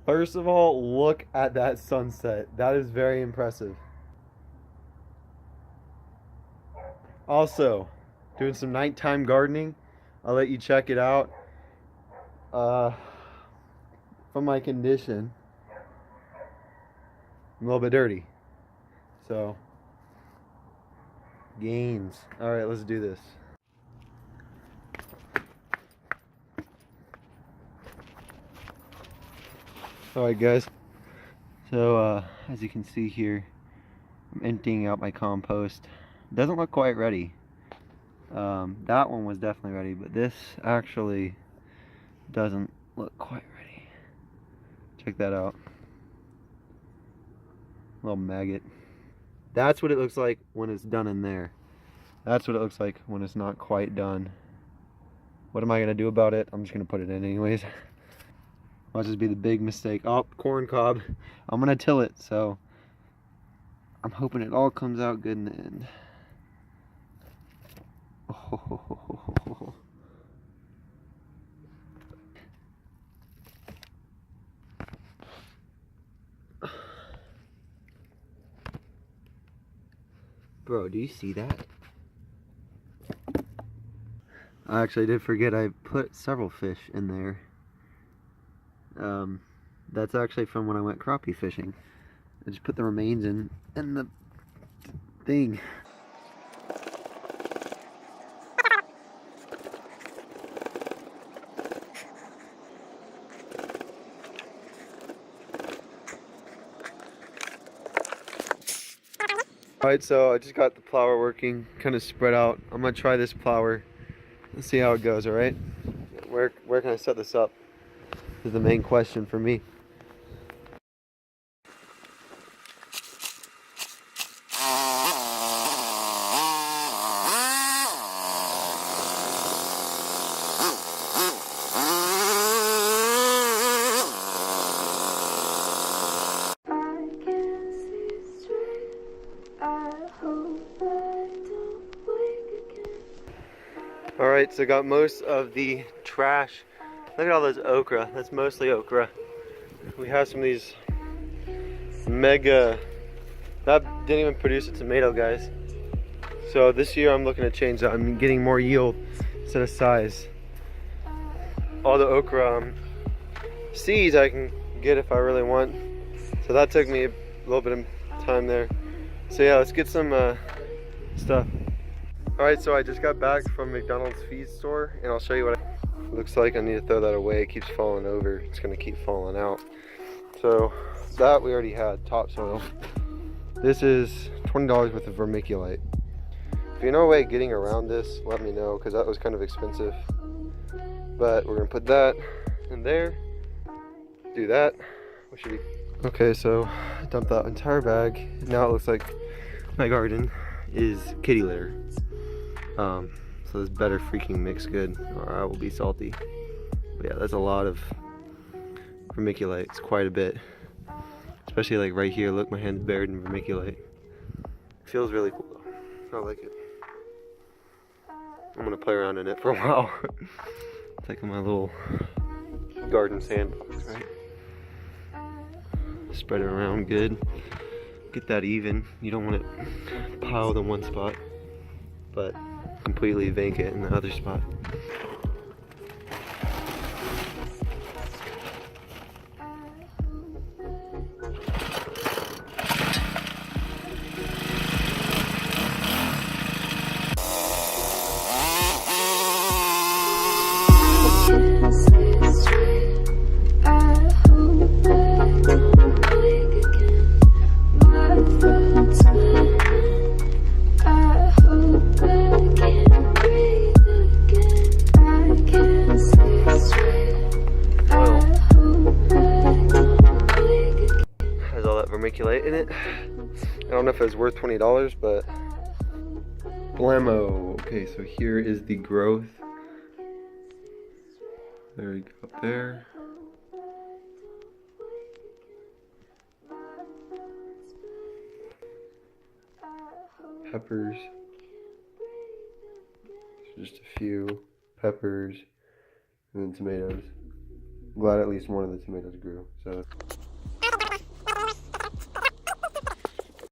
First of all, look at that sunset. That is very impressive. Also, doing some nighttime gardening. I'll let you check it out. From my condition, I'm a little bit dirty. So, gains. All right, let's do this. All right, guys. So, as you can see here, I'm emptying out my compost. It doesn't look quite ready. That one was definitely ready, but this actually doesn't look quite ready. Check that out. Little maggot. That's what it looks like when it's done in there. That's what it looks like when it's not quite done. What am I gonna do about it? I'm just gonna put it in anyways. Might just be the big mistake. Oh, corn cob. I'm gonna till it, so I'm hoping it all comes out good in the end. Oh. Bro, do you see that? I actually did forget I put several fish in there. That's actually from when I went crappie fishing. I just put the remains in the thing. Alright, so I just got the plower working, kind of spread out. I'm gonna try this plower and see how it goes, alright? Where can I set this up? Is the main question for me. Alright, so I got most of the trash. Look at all those okra. That's mostly okra. We have some of these mega... That didn't even produce a tomato, guys. So this year I'm looking to change that. I'm getting more yield instead of size. All the okra seeds I can get if I really want. So that took me a little bit of time there. So yeah, let's get some stuff. Alright, so I just got back from McDonald's feed store and I'll show you what it looks like. I need to throw that away. It keeps falling over. It's going to keep falling out. So that we already had, topsoil. This is $20 worth of vermiculite. If you know a way of getting around this, let me know, because that was kind of expensive. But we're going to put that in there. Do that. We should be... Okay, so I dumped that entire bag. Now it looks like my garden is kitty litter. So this better freaking mix good, or I will be salty. But yeah, that's a lot of vermiculite. It's quite a bit. Especially like right here, look, my hand's buried in vermiculite. It feels really cool though. I like it. I'm gonna play around in it for a while. It's like my little garden sandbox, right? Spread it around good. Get that even. You don't want it piled in one spot, but completely vacant in the other spot. Vermiculite in it. I don't know if it was worth $20, but blammo. Okay, so here is the growth. There we go, up there. Peppers. Just a few peppers and then tomatoes. glad at least one of the tomatoes grew. So